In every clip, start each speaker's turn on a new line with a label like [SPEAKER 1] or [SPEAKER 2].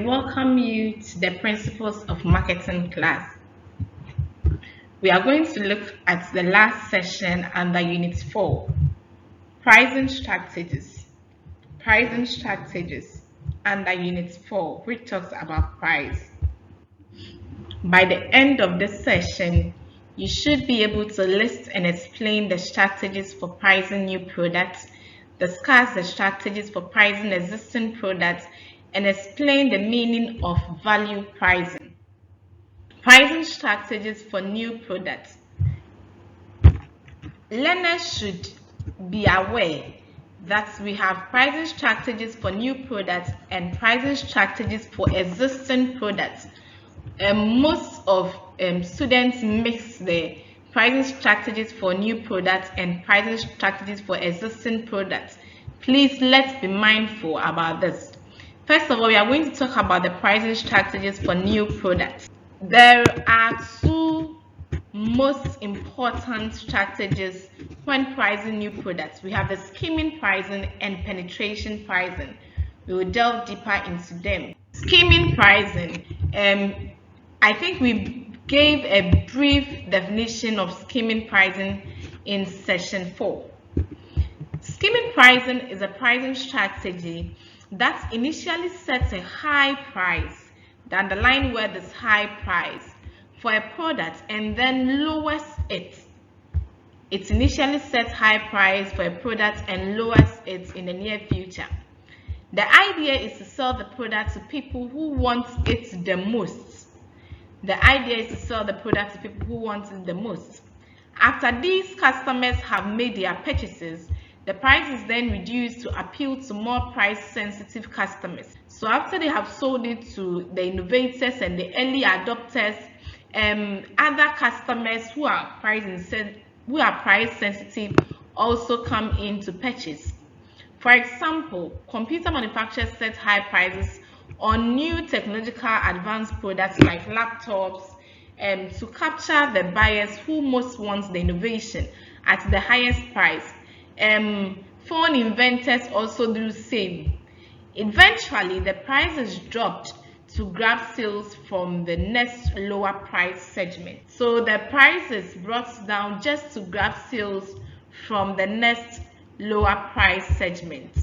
[SPEAKER 1] welcome you to the Principles of Marketing class. We are going to look at the last session under Unit 4, Pricing Strategies. Pricing Strategies under Unit 4, which talks about price. By the end of this session, you should be able to list and explain the strategies for pricing new products, discuss the strategies for pricing existing products, and explain the meaning of value pricing. Pricing strategies for new products. Learners should be aware that we have pricing strategies for new products and pricing strategies for existing products. Most of students mix the pricing strategies for new products and pricing strategies for existing products. Please, let's be mindful about this. First of all, we are going to talk about the pricing strategies for new products. There are two most important strategies when pricing new products. We have the skimming pricing and penetration pricing. We will delve deeper into them. Skimming pricing, I think we gave a brief definition of skimming pricing in session 4. Skimming pricing is a pricing strategy that initially sets a high price, the underlying word is high price, for a product and then lowers it. It initially sets high price for a product and lowers it in the near future. The idea is to sell the product to people who want it the most. The idea is to sell the product to people who want it the most. After these customers have made their purchases, the price is then reduced to appeal to more price-sensitive customers. So after they have sold it to the innovators and the early adopters, other customers who are price-sensitive also come in to purchase. For example, computer manufacturers set high prices on new technological advanced products like laptops to capture the buyers who most want the innovation at the highest price. Phone inventors also do the same. Eventually, the price is dropped to grab sales from the next lower price segment. So the price is brought down just to grab sales from the next lower price segment.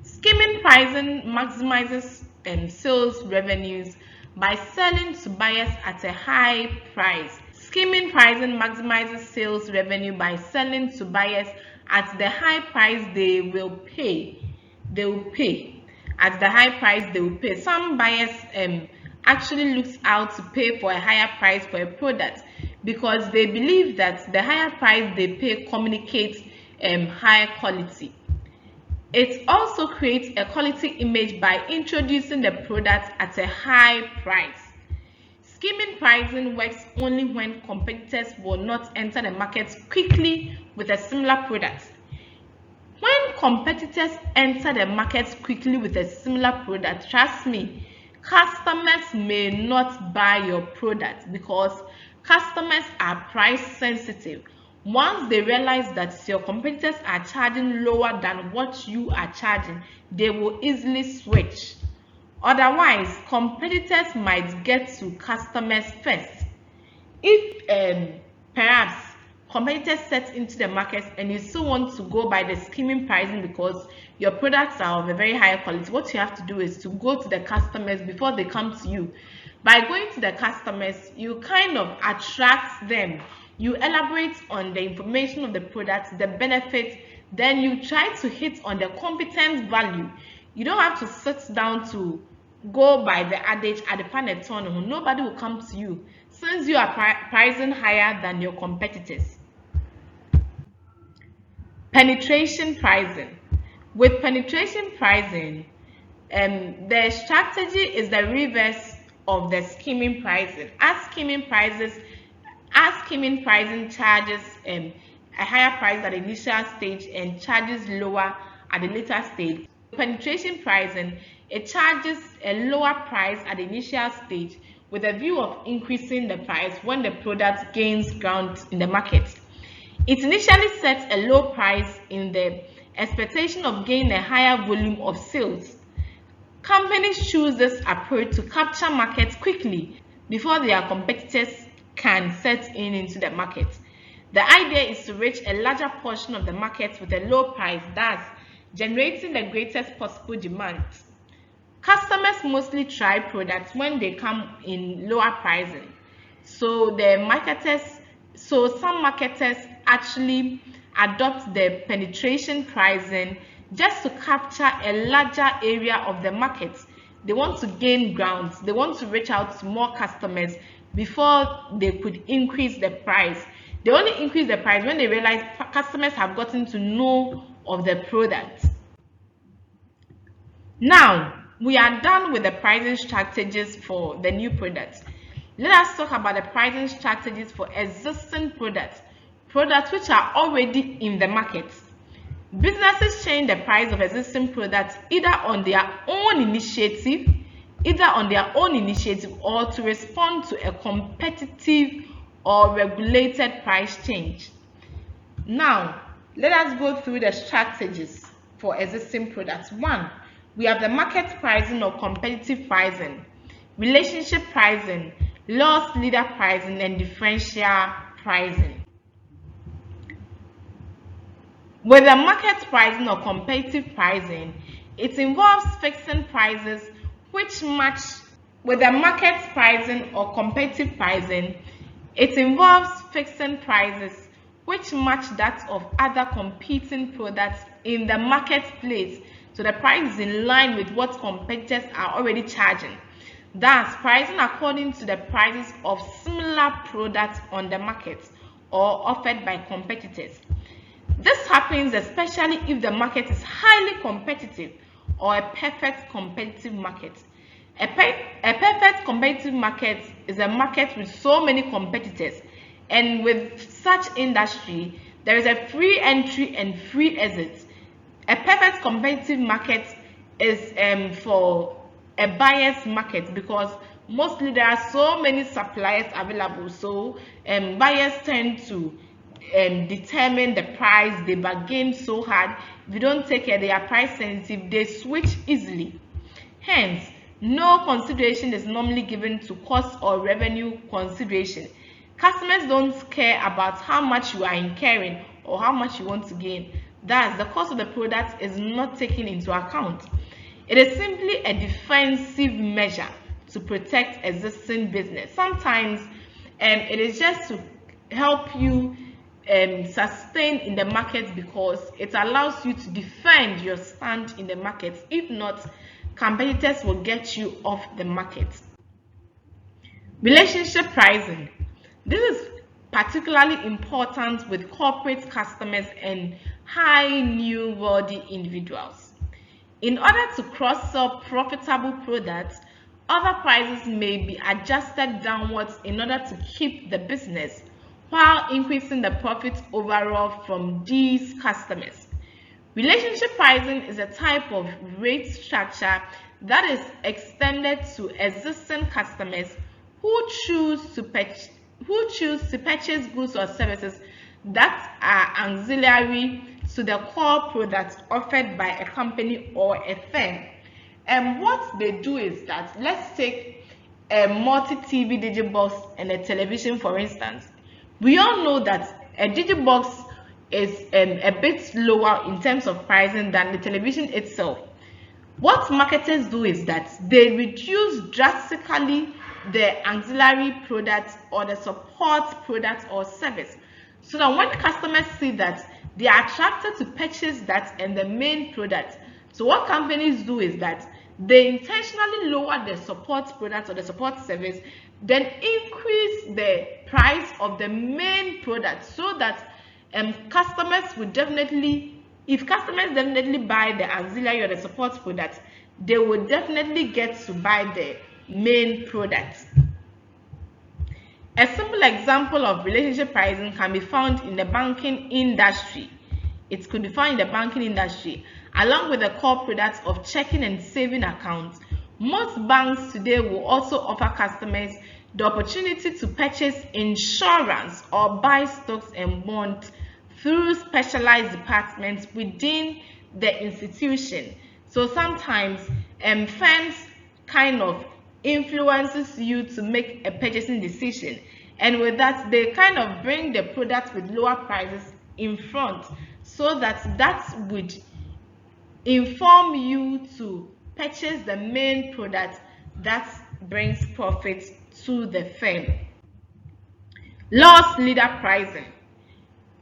[SPEAKER 1] Skimming pricing maximizes sales revenues by selling to buyers at a high price. Skimming pricing maximizes sales revenue by selling to buyers at the high price they will pay. At the high price they will pay. Some buyers actually look out to pay for a higher price for a product because they believe that the higher price they pay communicates higher quality. It also creates a quality image by introducing the product at a high price. Skimming pricing works only when competitors will not enter the market quickly with a similar product. When competitors enter the market quickly with a similar product, trust me, customers may not buy your product because customers are price sensitive. Once they realize that your competitors are charging lower than what you are charging, they will easily switch. Otherwise, competitors might get to customers first. If perhaps competitors set into the market and you still want to go by the skimming pricing because your products are of a very high quality, what you have to do is to go to the customers before they come to you. By going to the customers, you kind of attract them. You elaborate on the information of the product, the benefits, then you try to hit on the competence value. You don't have to sit down to go by the adage at the final turn. Nobody will come to you since you are pricing higher than your competitors. Penetration pricing. With penetration pricing, the strategy is the reverse of the skimming pricing. As skimming pricing charges a higher price at the initial stage and charges lower at the later stage. Penetration pricing, it charges a lower price at the initial stage with a view of increasing the price when the product gains ground in the market. It initially sets a low price in the expectation of gaining a higher volume of sales. Companies choose this approach to capture markets quickly before their competitors can set into the market. The idea is to reach a larger portion of the market with a low price, thus generating the greatest possible demand. Customers mostly try products when they come in lower pricing. So some marketers actually adopt the penetration pricing just to capture a larger area of the market. They want to gain ground. They want to reach out to more customers before they could increase the price. They only increase the price when they realize customers have gotten to know of the product. Now, we are done with the pricing strategies for the new products. Let us talk about the pricing strategies for existing products which are already in the market. Businesses change the price of existing products either on their own initiative or to respond to a competitive or regulated price change. Now, let us go through the strategies for existing products. 1. We have the market pricing or competitive pricing, relationship pricing, loss leader pricing, and differential pricing. With the market pricing or competitive pricing, it involves fixing prices which match. With the market pricing or competitive pricing, it involves fixing prices which match that of other competing products in the marketplace. So the price is in line with what competitors are already charging. Thus, pricing according to the prices of similar products on the market or offered by competitors. This happens especially if the market is highly competitive or a perfect competitive market. A perfect competitive market is a market with so many competitors, and with such industry, there is a free entry and free exit. A perfect competitive market is for a buyer's market because mostly there are so many suppliers available, so buyers tend to determine the price. They bargain so hard. If you don't take care, they are price sensitive, they switch easily. Hence, no consideration is normally given to cost or revenue consideration. Customers don't care about how much you are incurring or how much you want to gain. Thus, the cost of the product is not taken into account. It is simply a defensive measure to protect existing business. Sometimes it is just to help you sustain in the market because it allows you to defend your stand in the market. If not, competitors will get you off the market. Relationship pricing. This is particularly important with corporate customers and high new worthy individuals. In order to cross-sell profitable products, other prices may be adjusted downwards in order to keep the business while increasing the profit overall from these customers. Relationship pricing is a type of rate structure that is extended to existing customers who choose to purchase goods or services that are ancillary to the core product offered by a company or a firm. And what they do is that, let's take a multi-TV digibox and a television for instance. We all know that a digibox is a bit lower in terms of pricing than the television itself. What marketers do is that they reduce drastically the auxiliary product or the support product or service, so that when customers see that, they are attracted to purchase that and the main product. So what companies do is that they intentionally lower the support product or the support service, then increase the price of the main product, so that customers will definitely, if customers definitely buy the auxiliary or the support product, they will definitely get to buy the main product. A simple example of relationship pricing can be found in the banking industry. It could be found in the banking industry. Along with the core products of checking and saving accounts, most banks today will also offer customers the opportunity to purchase insurance or buy stocks and bonds through specialized departments within the institution. So sometimes firms kind of influences you to make a purchasing decision, and with that they kind of bring the product with lower prices in front, so that would inform you to purchase the main product that brings profit to the firm. Loss leader pricing.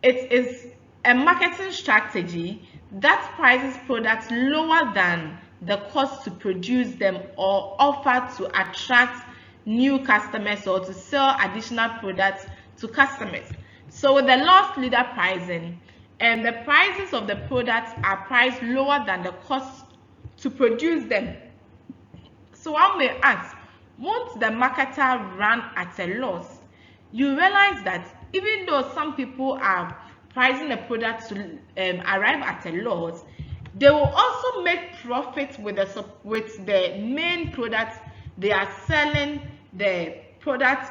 [SPEAKER 1] It is a marketing strategy that prices products lower than the cost to produce them or offer to attract new customers or to sell additional products to customers. So with the loss leader pricing, the prices of the products are priced lower than the cost to produce them. So one may ask, won't the marketer run at a loss? You realize that even though some people are pricing the product to arrive at a loss, they will also make profit with the main product they are selling, the product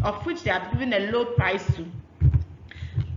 [SPEAKER 1] of which they are giving a low price to.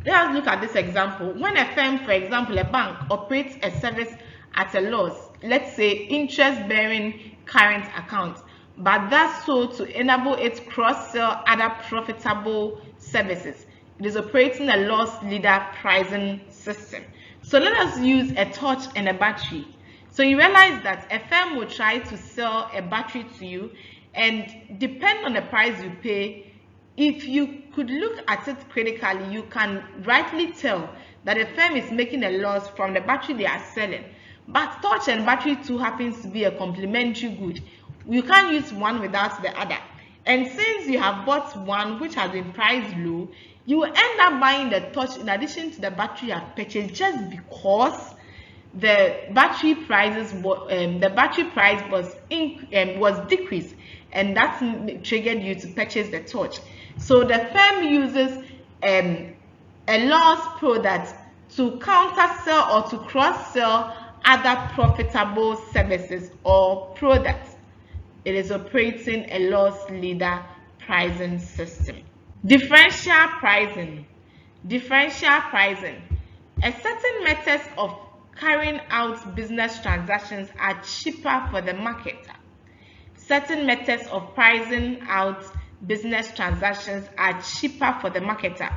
[SPEAKER 1] Let us look at this example. When a firm, for example, a bank, operates a service at a loss, let's say interest-bearing current account, but that's so to enable it to cross-sell other profitable services, it is operating a loss leader pricing system. So let us use a torch and a battery. So you realize that a firm will try to sell a battery to you, and depending on the price you pay, if you could look at it critically, you can rightly tell that a firm is making a loss from the battery they are selling. But torch and battery too happens to be a complementary good. You can't use one without the other. And since you have bought one which has been priced low, you will end up buying the torch in addition to the battery you have purchased, just because the battery price was decreased, and that triggered you to purchase the torch. So the firm uses a loss product to counter sell or to cross sell other profitable services or products. It is operating a loss leader pricing system. Differential pricing. Differential pricing. A certain methods of carrying out business transactions are cheaper for the marketer. Certain methods of pricing out business transactions are cheaper for the marketer.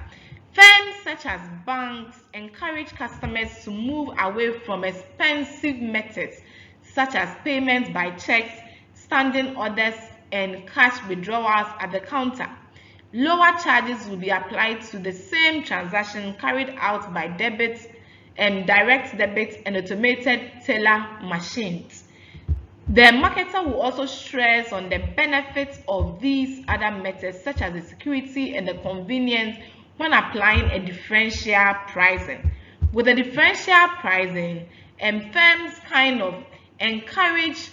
[SPEAKER 1] Firms such as banks encourage customers to move away from expensive methods such as payments by checks, standing orders, and cash withdrawals at the counter. Lower charges will be applied to the same transaction carried out by direct debit and automated teller machines. The marketer will also stress on the benefits of these other methods, such as the security and the convenience, when applying a differential pricing. With the differential pricing, firms kind of encourage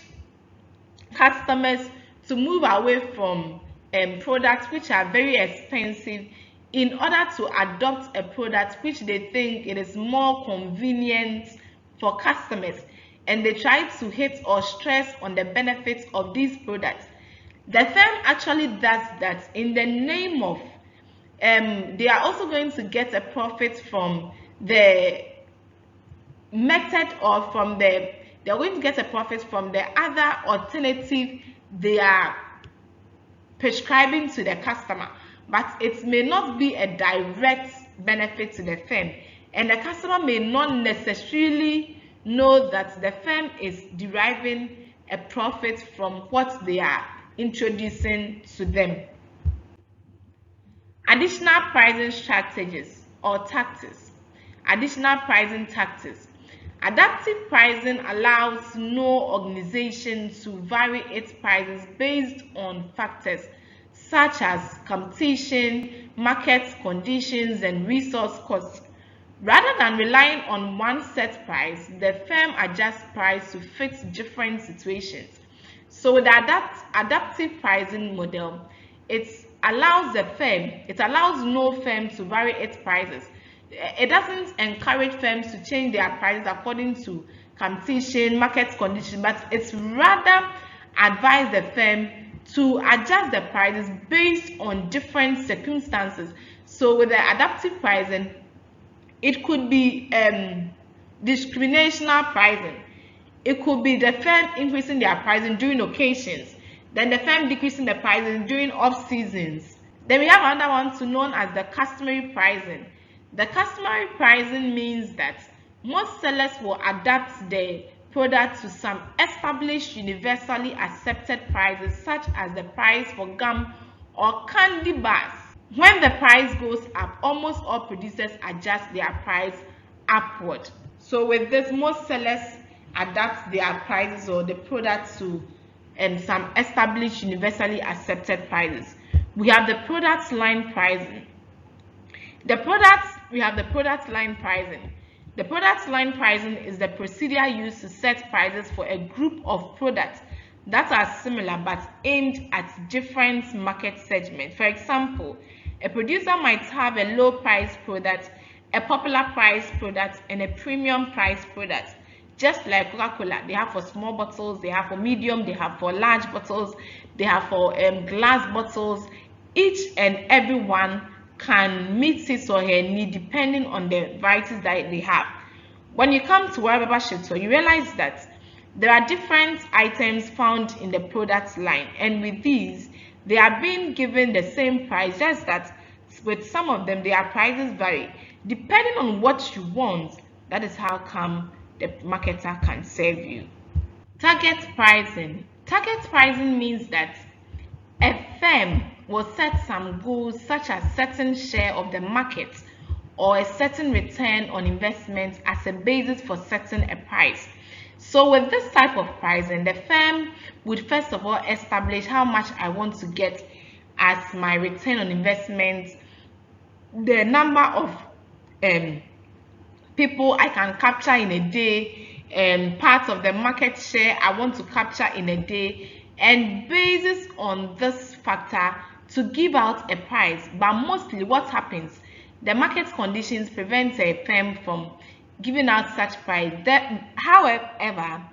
[SPEAKER 1] customers to move away from products which are very expensive in order to adopt a product which they think it is more convenient for customers, and they try to hit or stress on the benefits of these products. The firm actually does that in the name of they are also going to get a profit from the method, or from the they're going to get a profit from the other alternative they are prescribing to the customer, but it may not be a direct benefit to the firm, and the customer may not necessarily know that the firm is deriving a profit from what they are introducing to them. Additional pricing strategies or tactics. Additional pricing tactics. Adaptive pricing allows no organization to vary its prices based on factors such as competition, market conditions, and resource costs. Rather than relying on one set price, the firm adjusts price to fit different situations. So with the adaptive pricing model, it allows no firm to vary its prices. It doesn't encourage firms to change their prices according to competition, market conditions, but it's rather advise the firm to adjust the prices based on different circumstances. So with the adaptive pricing, it could be discriminational pricing. It could be the firm increasing their pricing during occasions, then the firm decreasing the pricing during off seasons. Then we have another one too, known as the customary pricing. The customary pricing means that most sellers will adapt their product to some established universally accepted prices, such as the price for gum or candy bars. When the price goes up, almost all producers adjust their price upward. So with this, most sellers adapt their prices or the product to some established universally accepted prices. We have the product line pricing. We have the product line pricing. The product line pricing is the procedure used to set prices for a group of products that are similar but aimed at different market segments. For example, a producer might have a low price product, a popular price product, and a premium price product. Just like Coca-Cola, they have for small bottles, they have for medium, they have for large bottles, they have for glass bottles. Each and every one can meet his or her need depending on the varieties that they have. When you come to Royal Baba Shito, you realize that there are different items found in the product line, and with these, they are being given the same price, just that with some of them, their prices vary. Depending on what you want, that is how come the marketer can serve you. Target pricing. Target pricing means that a firm will set some goals, such as certain share of the market or a certain return on investment, as a basis for setting a price. So with this type of pricing, the firm would first of all establish how much I want to get as my return on investment, the number of people I can capture in a day, and part of the market share I want to capture in a day, and basis on this factor to give out a price. But mostly what happens, the market conditions prevent a firm from giving out such price. However,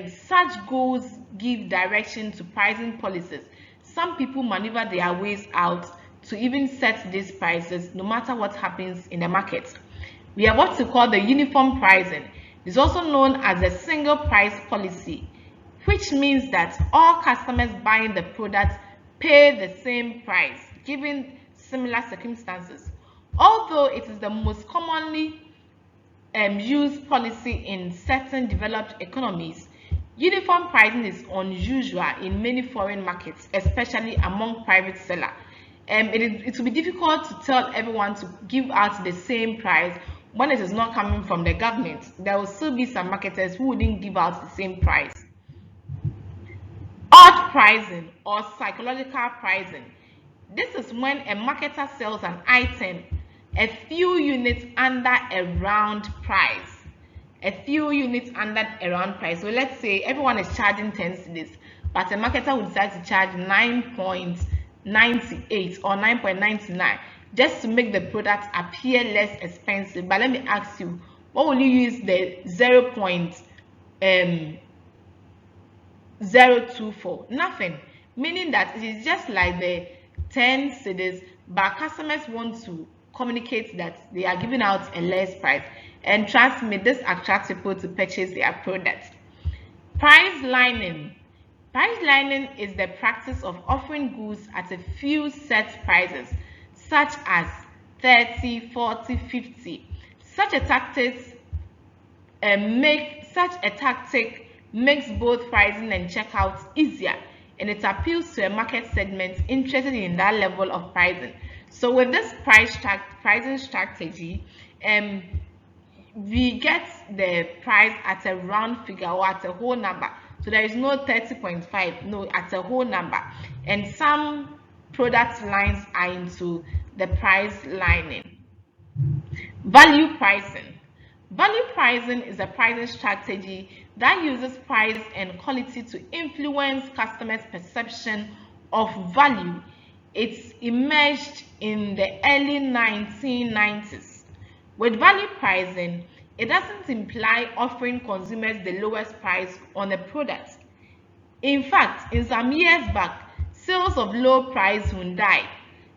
[SPEAKER 1] such goals give direction to pricing policies. Some people maneuver their ways out to even set these prices no matter what happens in the market. We have what we call the uniform pricing. It's also known as a single price policy, which means that all customers buying the product pay the same price given similar circumstances. Although it is the most commonly used policy in certain developed economies, uniform pricing is unusual in many foreign markets, especially among private sellers. It will be difficult to tell everyone to give out the same price when it is not coming from the government. There will still be some marketers who wouldn't give out the same price. Odd pricing or psychological pricing. This is when a marketer sells an item a few units under a round price. A few units under a round price. So let's say everyone is charging 10 cedis, but a marketer would decide to charge 9.98 or 9.99 just to make the product appear less expensive. But let me ask you, what will you use the 0.024? Nothing. Meaning that it is just like the 10 cedis, but customers want to communicate that they are giving out a less price, and trust me, this attracts people to purchase their products. Price lining. Price lining is the practice of offering goods at a few set prices, such as 30, 40, 50. Such a tactic makes both pricing and checkout easier, and it appeals to a market segment interested in that level of pricing. So with this pricing strategy, we get the price at a round figure or at a whole number. So there is no 30.5, no, at a whole number. And some product lines are into the price lining. Value pricing. Value pricing is a pricing strategy that uses price and quality to influence customers' perception of value. It's emerged in the early 1990s. With value pricing, it doesn't imply offering consumers the lowest price on a product. In fact, in some years back, sales of low-priced Hyundai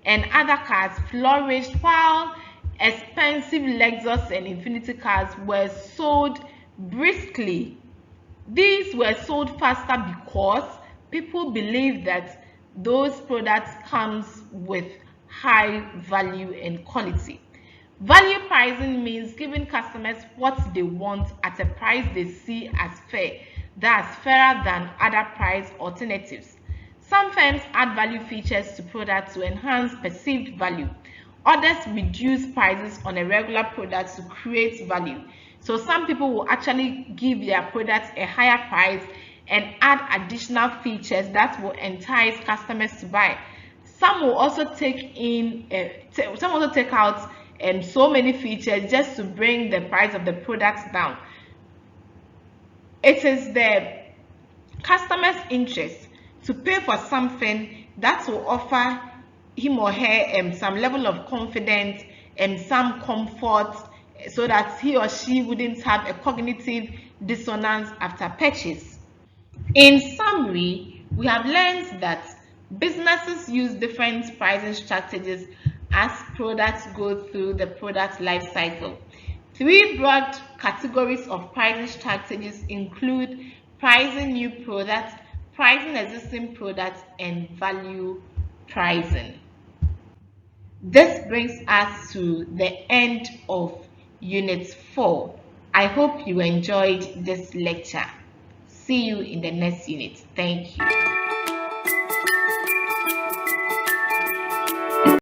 [SPEAKER 1] and other cars flourished, while expensive Lexus and Infiniti cars were sold briskly. These were sold faster because people believe that those products comes with high value and quality. Value pricing means giving customers what they want at a price they see as fair, that's fairer than other price alternatives. Some firms add value features to products to enhance perceived value. Others reduce prices on a regular product to create value. So some people will actually give their products a higher price and add additional features that will entice customers to buy. Some will also take out so many features just to bring the price of the products down. It is the customer's interest to pay for something that will offer him or her some level of confidence and some comfort, so that he or she wouldn't have a cognitive dissonance after purchase. In summary, we have learned that businesses use different pricing strategies as products go through the product life cycle. Three broad categories of pricing strategies include pricing new products, pricing existing products, and value pricing. This brings us to the end of Unit 4. I hope you enjoyed this lecture. See you in the next unit. Thank you.